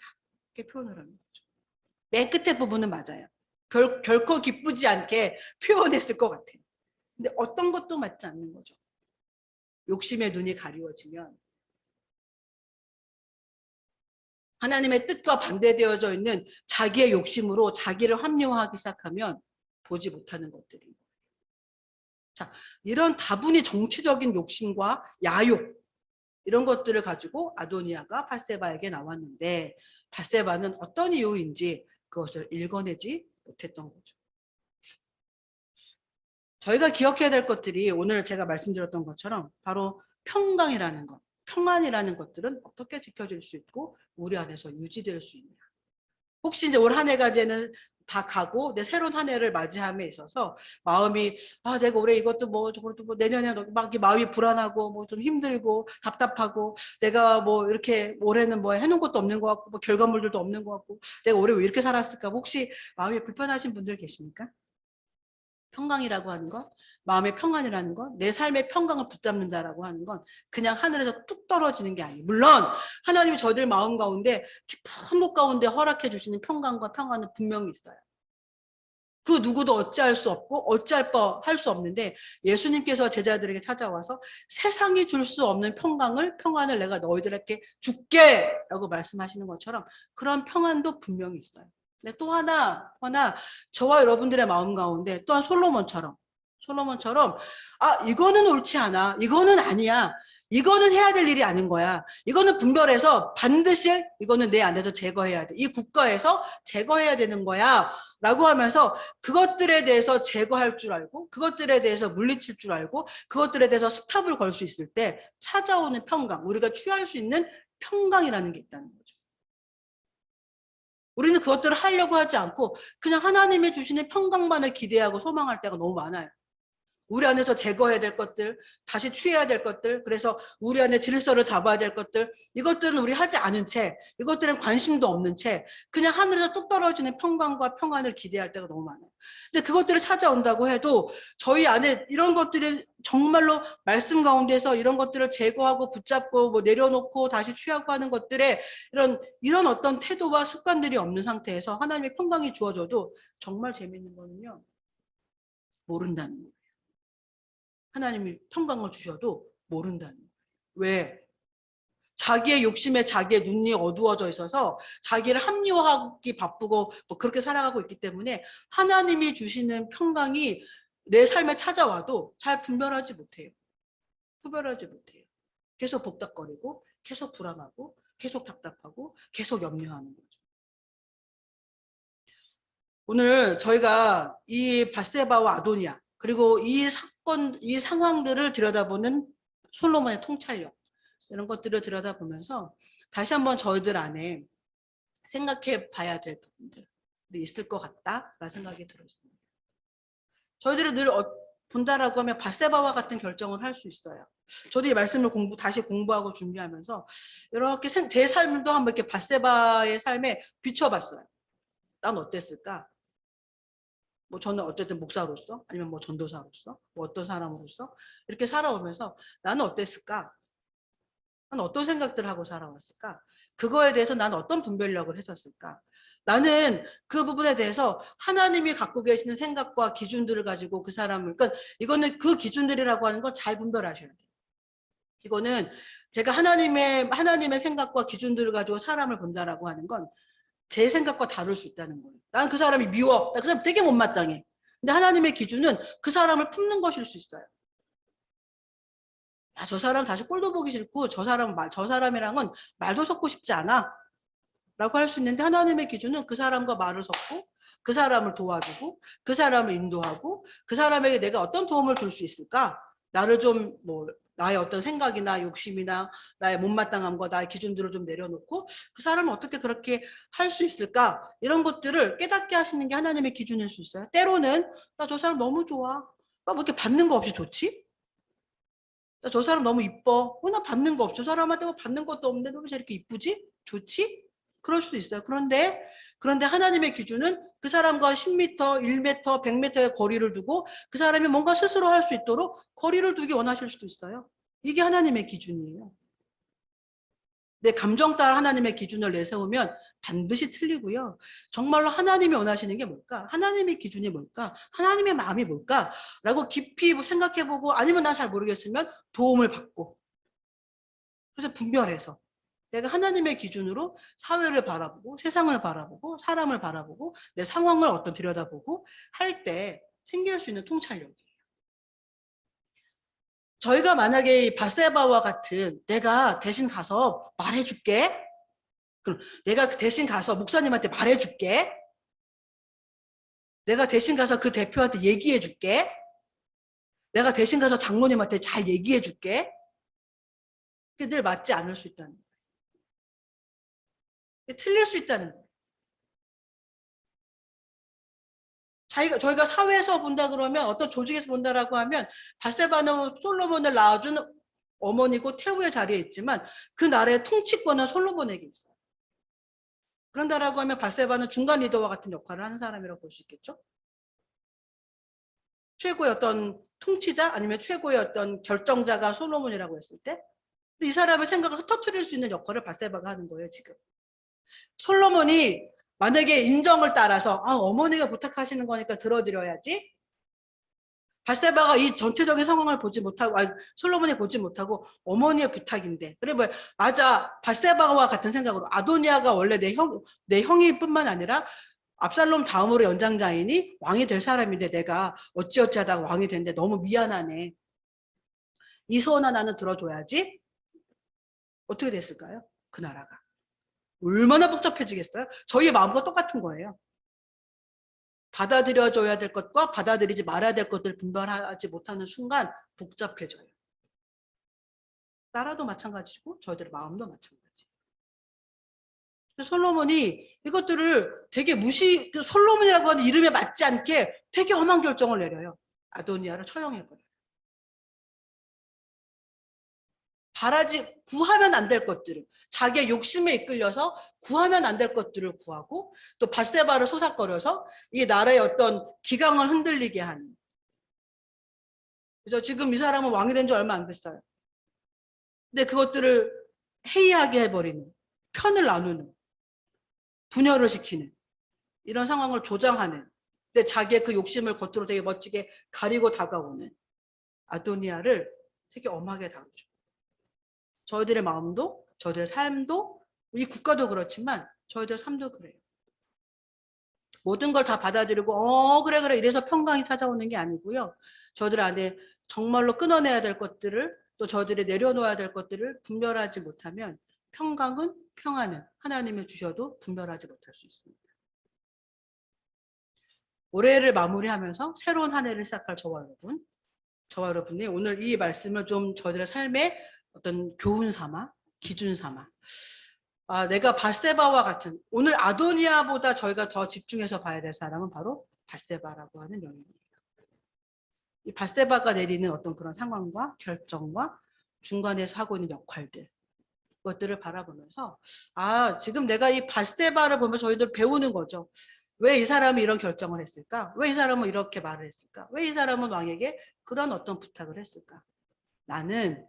이렇게 표현을 하는 거죠. 맨 끝에 부분은 맞아요. 결코 기쁘지 않게 표현했을 것 같아요. 근데 어떤 것도 맞지 않는 거죠. 욕심의 눈이 가리워지면 하나님의 뜻과 반대되어져 있는 자기의 욕심으로 자기를 합리화하기 시작하면 보지 못하는 것들이. 자, 이런 다분히 정치적인 욕심과 야욕 이런 것들을 가지고 아도니아가 밧세바에게 나왔는데 밧세바는 어떤 이유인지 그것을 읽어내지 못했던 거죠. 저희가 기억해야 될 것들이 오늘 제가 말씀드렸던 것처럼 바로 평강이라는 것, 평안이라는 것들은 어떻게 지켜질 수 있고 우리 안에서 유지될 수 있냐. 혹시 이제 올 한 해가 이제는 다 가고 내 새로운 한 해를 맞이함에 있어서 마음이 내가 올해 이것도 뭐 저것도 뭐 내년에 막 마음이 불안하고 뭐 좀 힘들고 답답하고 내가 뭐 이렇게 올해는 뭐 해놓은 것도 없는 것 같고 뭐 결과물들도 없는 것 같고 내가 올해 왜 이렇게 살았을까 혹시 마음이 불편하신 분들 계십니까? 평강이라고 하는 것, 마음의 평안이라는 것, 내 삶의 평강을 붙잡는다라고 하는 건 그냥 하늘에서 뚝 떨어지는 게 아니에요. 물론 하나님이 저희들 마음 가운데 깊은 곳 가운데 허락해 주시는 평강과 평안은 분명히 있어요. 그 누구도 어찌할 수 없고 어찌할 할 수 없는데 예수님께서 제자들에게 찾아와서 세상이 줄 수 없는 평안을 내가 너희들에게 줄게 라고 말씀하시는 것처럼 그런 평안도 분명히 있어요. 근데 또 하나 저와 여러분들의 마음 가운데 또한 솔로몬처럼 이거는 옳지 않아, 이거는 아니야, 이거는 해야 될 일이 아닌 거야, 이거는 분별해서 반드시 이거는 내 안에서 제거해야 돼, 이 국가에서 제거해야 되는 거야 라고 하면서 그것들에 대해서 제거할 줄 알고 그것들에 대해서 물리칠 줄 알고 그것들에 대해서 스탑을 걸 수 있을 때 찾아오는 평강, 우리가 취할 수 있는 평강이라는 게 있다는 거죠. 우리는 그것들을 하려고 하지 않고 그냥 하나님이 주시는 평강만을 기대하고 소망할 때가 너무 많아요. 우리 안에서 제거해야 될 것들, 다시 취해야 될 것들, 그래서 우리 안에 질서를 잡아야 될 것들, 이것들은 우리 하지 않은 채, 이것들은 관심도 없는 채 그냥 하늘에서 뚝 떨어지는 평강과 평안을 기대할 때가 너무 많아요. 근데 그것들을 찾아온다고 해도 저희 안에 이런 것들이 정말로 말씀 가운데서 이런 것들을 제거하고 붙잡고 뭐 내려놓고 다시 취하고 하는 것들에 이런 어떤 태도와 습관들이 없는 상태에서 하나님의 평강이 주어져도 정말 재밌는 거는요, 모른다는 거예요. 하나님이 평강을 주셔도 모른다는 거예요. 왜? 자기의 욕심에 자기의 눈이 어두워져 있어서 자기를 합리화하기 바쁘고 뭐 그렇게 살아가고 있기 때문에 하나님이 주시는 평강이 내 삶에 찾아와도 잘 분별하지 못해요. 구별하지 못해요. 계속 복닥거리고 계속 불안하고 계속 답답하고 계속 염려하는 거죠. 오늘 저희가 이 밧세바와 아도니아 그리고 이 사건, 이 상황들을 들여다보는 솔로몬의 통찰력 이런 것들을 들여다보면서 다시 한번 저희들 안에 생각해 봐야 될 부분들이 있을 것 같다라는 생각이 들었습니다. 저희들이 늘 본다라고 하면 밧세바와 같은 결정을 할 수 있어요. 저도 이 말씀을 다시 공부하고 준비하면서 이렇게 제 삶도 한번 이렇게 밧세바의 삶에 비춰봤어요. 난 어땠을까? 뭐 저는 어쨌든 목사로서 아니면 뭐 전도사로서 뭐 어떤 사람으로서 이렇게 살아오면서 나는 어땠을까? 나는 어떤 생각들을 하고 살아왔을까? 그거에 대해서 나는 어떤 분별력을 했었을까? 나는 그 부분에 대해서 하나님이 갖고 계시는 생각과 기준들을 가지고 그 사람을, 그러니까 이거는 그 기준들이라고 하는 건 잘 분별하셔야 돼요. 이거는 제가 하나님의 생각과 기준들을 가지고 사람을 본다라고 하는 건 제 생각과 다를 수 있다는 거예요. 난 그 사람이 미워. 나 그 사람 되게 못마땅해. 근데 하나님의 기준은 그 사람을 품는 것일 수 있어요. 야, 저 사람 다시 꼴도 보기 싫고 저 사람이랑은 말도 섞고 싶지 않아 라고 할 수 있는데 하나님의 기준은 그 사람과 말을 섞고 그 사람을 도와주고 그 사람을 인도하고 그 사람에게 내가 어떤 도움을 줄 수 있을까? 나를 좀 나의 어떤 생각이나 욕심이나 나의 못마땅함과 나의 기준들을 좀 내려놓고 그 사람은 어떻게 그렇게 할 수 있을까? 이런 것들을 깨닫게 하시는 게 하나님의 기준일 수 있어요. 때로는 나 저 사람 너무 좋아. 뭐 이렇게 받는 거 없이 좋지? 저 사람 너무 이뻐. 나 받는 거 없어. 저 사람한테 뭐 받는 것도 없는데 왜 이렇게 이쁘지? 좋지? 그럴 수도 있어요. 그런데 하나님의 기준은 그 사람과 10m, 1m, 100m의 거리를 두고 그 사람이 뭔가 스스로 할 수 있도록 거리를 두기 원하실 수도 있어요. 이게 하나님의 기준이에요. 내 감정 따라 하나님의 기준을 내세우면 반드시 틀리고요. 정말로 하나님이 원하시는 게 뭘까? 하나님의 기준이 뭘까? 하나님의 마음이 뭘까? 라고 깊이 생각해보고 아니면 난 잘 모르겠으면 도움을 받고 그래서 분별해서 내가 하나님의 기준으로 사회를 바라보고 세상을 바라보고 사람을 바라보고 내 상황을 어떤 들여다보고 할 때 생길 수 있는 통찰력이에요. 저희가 만약에 바세바와 같은 내가 대신 가서 말해줄게. 그럼 내가 대신 가서 목사님한테 말해줄게. 내가 대신 가서 그 대표한테 얘기해줄게. 내가 대신 가서 장로님한테 잘 얘기해줄게. 그게 늘 맞지 않을 수 있다는 거예요. 틀릴 수 있다는 거예요. 저희가 사회에서 본다 그러면 어떤 조직에서 본다라고 하면 바세바는 솔로몬을 낳아준 어머니고 태후의 자리에 있지만 그 나라의 통치권은 솔로몬에게 있어요. 그런다라고 하면 바세바는 중간 리더와 같은 역할을 하는 사람이라고 볼 수 있겠죠. 최고의 어떤 통치자 아니면 최고의 어떤 결정자가 솔로몬이라고 했을 때 이 사람의 생각을 흩어뜨릴 수 있는 역할을 바세바가 하는 거예요. 지금 솔로몬이 만약에 인정을 따라서 어머니가 부탁하시는 거니까 들어드려야지. 바세바가 이 전체적인 상황을 보지 못하고 솔로몬이 보지 못하고 어머니의 부탁인데 그래 뭐 맞아 바세바와 같은 생각으로 아도니아가 원래 내 형이 뿐만 아니라 압살롬 다음으로 연장자이니 왕이 될 사람인데 내가 어찌어찌하다가 왕이 됐는데 너무 미안하네. 이 소원 하나는 들어줘야지. 어떻게 됐을까요? 그 나라가. 얼마나 복잡해지겠어요? 저희의 마음과 똑같은 거예요. 받아들여줘야 될 것과 받아들이지 말아야 될 것들을 분별하지 못하는 순간 복잡해져요. 나라도 마찬가지고 저희들의 마음도 마찬가지. 솔로몬이 이것들을 되게 솔로몬이라고 하는 이름에 맞지 않게 되게 험한 결정을 내려요. 아도니아를 처형해버려요. 구하면 안 될 것들을 자기의 욕심에 이끌려서 구하면 안 될 것들을 구하고 또 바세바를 소삭거려서 이 나라의 어떤 기강을 흔들리게 하는. 그래서 지금 이 사람은 왕이 된 지 얼마 안 됐어요. 근데 그것들을 해이하게 해버리는, 편을 나누는, 분열을 시키는 이런 상황을 조장하는. 근데 자기의 그 욕심을 겉으로 되게 멋지게 가리고 다가오는 아도니아를 되게 엄하게 다루죠. 저희들의 마음도 저희들의 삶도 이 국가도 그렇지만 저희들 삶도 그래요. 모든 걸 다 받아들이고 그래 이래서 평강이 찾아오는 게 아니고요. 저희들 안에 정말로 끊어내야 될 것들을 또 저희들이 내려놓아야 될 것들을 분별하지 못하면 평안은 하나님이 주셔도 분별하지 못할 수 있습니다. 올해를 마무리하면서 새로운 한 해를 시작할 저와 여러분이 오늘 이 말씀을 좀 저희들의 삶에 어떤 교훈 삼아 기준 삼아 내가 바세바와 같은 오늘 아도니아보다 저희가 더 집중해서 봐야 될 사람은 바로 바세바라고 하는 여인이에요. 이 바세바가 내리는 어떤 그런 상황과 결정과 중간에서 하고 있는 역할들 그것들을 바라보면서 지금 내가 이 바세바를 보면서 저희들 배우는 거죠. 왜 이 사람이 이런 결정을 했을까? 왜 이 사람은 이렇게 말을 했을까? 왜 이 사람은 왕에게 그런 어떤 부탁을 했을까? 나는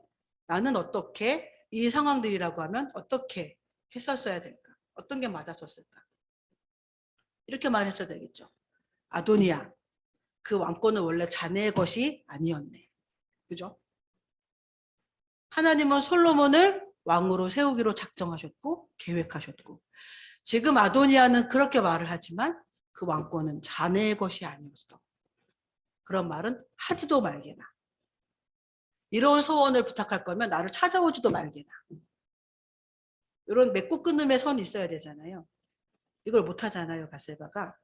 어떻게 이 상황들이라고 하면 어떻게 했었어야 될까? 어떤 게 맞았었을까? 이렇게 말했어야 되겠죠. 아도니아, 그 왕권은 원래 자네의 것이 아니었네. 그죠? 하나님은 솔로몬을 왕으로 세우기로 작정하셨고 계획하셨고 지금 아도니아는 그렇게 말을 하지만 그 왕권은 자네의 것이 아니었어. 그런 말은 하지도 말게나. 이런 소원을 부탁할 거면 나를 찾아오지도 말게나. 이런 맺고 끊음의 선이 있어야 되잖아요. 이걸 못하잖아요. 바세바가.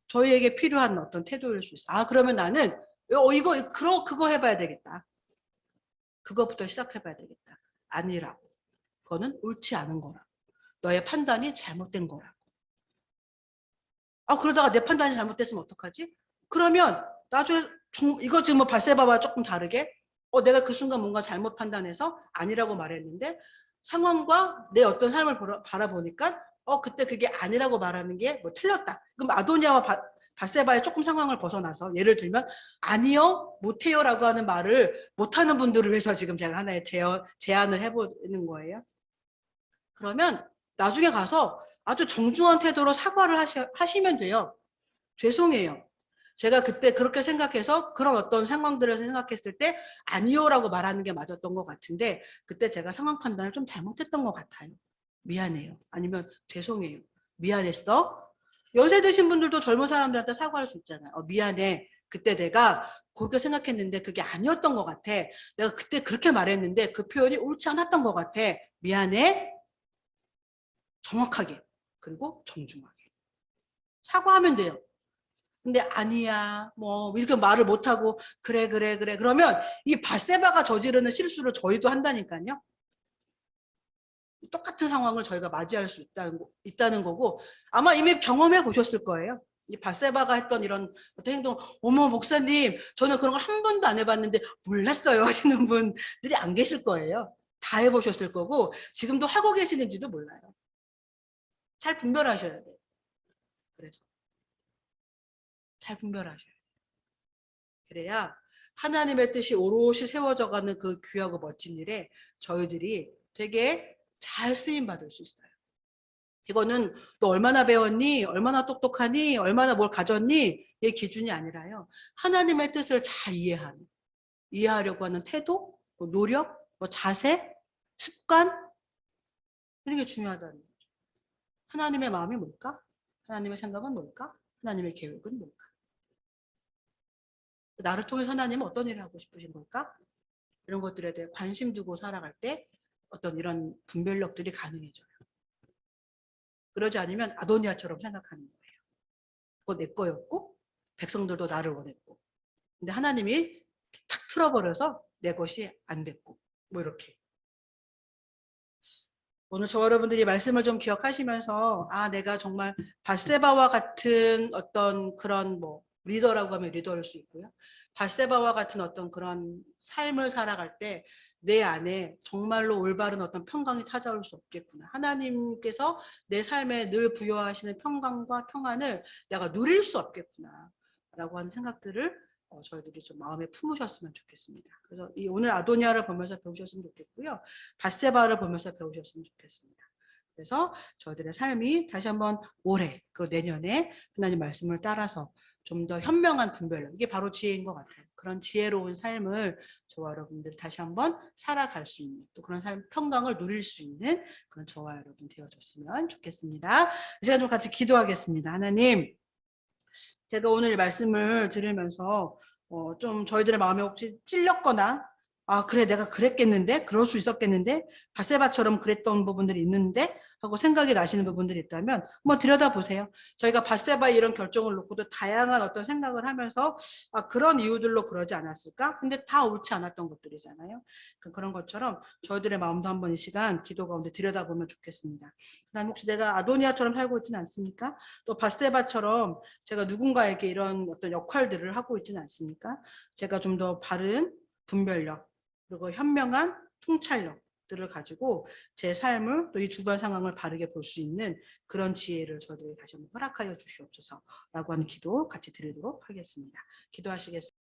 저희에게 필요한 어떤 태도일 수 있어. 그러면 나는 그거 해봐야 되겠다. 그거부터 시작해봐야 되겠다. 아니라고. 그거는 옳지 않은 거라고. 너의 판단이 잘못된 거라고. 그러다가 내 판단이 잘못됐으면 어떡하지? 그러면 나중에 이거 지금 뭐 바세바와 조금 다르게 내가 그 순간 뭔가 잘못 판단해서 아니라고 말했는데 상황과 내 어떤 삶을 바라보니까 그때 그게 아니라고 말하는 게 뭐 틀렸다. 그럼 아도니아와 바세바의 조금 상황을 벗어나서 예를 들면 아니요, 못해요라고 하는 말을 못하는 분들을 위해서 지금 제가 하나의 제안을 해보는 거예요. 그러면 나중에 가서 아주 정중한 태도로 사과를 하시면 돼요. 죄송해요. 제가 그때 그렇게 생각해서 그런 어떤 상황들을 생각했을 때 아니요라고 말하는 게 맞았던 것 같은데 그때 제가 상황 판단을 좀 잘못했던 것 같아요. 미안해요. 아니면 죄송해요. 미안했어. 연세 드신 분들도 젊은 사람들한테 사과할 수 있잖아요. 미안해. 그때 내가 그렇게 생각했는데 그게 아니었던 것 같아. 내가 그때 그렇게 말했는데 그 표현이 옳지 않았던 것 같아. 미안해. 정확하게. 그리고 정중하게. 사과하면 돼요. 근데 아니야 뭐 이렇게 말을 못하고 그래 그러면 이 바세바가 저지르는 실수를 저희도 한다니까요. 똑같은 상황을 저희가 맞이할 수 있다는 거고 아마 이미 경험해 보셨을 거예요. 이 바세바가 했던 이런 어떤 행동, 어머 목사님 저는 그런 걸 한 번도 안 해봤는데 몰랐어요 하시는 분들이 안 계실 거예요. 다 해보셨을 거고 지금도 하고 계시는지도 몰라요. 잘 분별하셔야 돼요. 그래서 잘 분별하셔야 돼요. 그래야 하나님의 뜻이 오롯이 세워져가는 그 귀하고 멋진 일에 저희들이 되게 잘 쓰임받을 수 있어요. 이거는 너 얼마나 배웠니? 얼마나 똑똑하니? 얼마나 뭘 가졌니? 이 기준이 아니라요. 하나님의 뜻을 잘 이해하려고 하는 태도, 뭐 노력, 뭐 자세, 습관 이런 게 중요하다는 거죠. 하나님의 마음이 뭘까? 하나님의 생각은 뭘까? 하나님의 계획은 뭘까? 나를 통해서 하나님은 어떤 일을 하고 싶으신 걸까? 이런 것들에 대해 관심 두고 살아갈 때 어떤 이런 분별력들이 가능해져요. 그러지 않으면 아도니아처럼 생각하는 거예요. 그거 내 거였고 백성들도 나를 원했고 근데 하나님이 탁 틀어버려서 내 것이 안 됐고 뭐 이렇게. 오늘 저 여러분들이 말씀을 좀 기억하시면서 내가 정말 바세바와 같은 어떤 그런 뭐 리더라고 하면 리더일 수 있고요. 바세바와 같은 어떤 그런 삶을 살아갈 때 내 안에 정말로 올바른 어떤 평강이 찾아올 수 없겠구나. 하나님께서 내 삶에 늘 부여하시는 평강과 평안을 내가 누릴 수 없겠구나. 라고 하는 생각들을 저희들이 좀 마음에 품으셨으면 좋겠습니다. 그래서 이 오늘 아도니아를 보면서 배우셨으면 좋겠고요. 바세바를 보면서 배우셨으면 좋겠습니다. 그래서 저희들의 삶이 다시 한번 올해 그 내년에 하나님 말씀을 따라서 좀 더 현명한 분별력 이게 바로 지혜인 것 같아요. 그런 지혜로운 삶을 저와 여러분들 다시 한번 살아갈 수 있는 또 그런 삶 평강을 누릴 수 있는 그런 저와 여러분 되어줬으면 좋겠습니다. 이 시간 좀 같이 기도하겠습니다. 하나님 제가 오늘 말씀을 들으면서 좀 저희들의 마음에 혹시 찔렸거나 그래 내가 그랬겠는데 그럴 수 있었겠는데 바세바처럼 그랬던 부분들이 있는데 하고 생각이 나시는 부분들이 있다면 한번 들여다보세요. 저희가 바세바 이런 결정을 놓고도 다양한 어떤 생각을 하면서 그런 이유들로 그러지 않았을까? 근데 다 옳지 않았던 것들이잖아요. 그런 것처럼 저희들의 마음도 한번 이 시간 기도 가운데 들여다보면 좋겠습니다. 그다음 혹시 내가 아도니아처럼 살고 있지는 않습니까? 또 바세바처럼 제가 누군가에게 이런 어떤 역할들을 하고 있지는 않습니까? 제가 좀 더 바른 분별력 그리고 현명한 통찰력들을 가지고 제 삶을 또 이 주변 상황을 바르게 볼 수 있는 그런 지혜를 저들에게 다시 한번 허락하여 주시옵소서라고 하는 기도 같이 드리도록 하겠습니다. 기도하시겠습니다.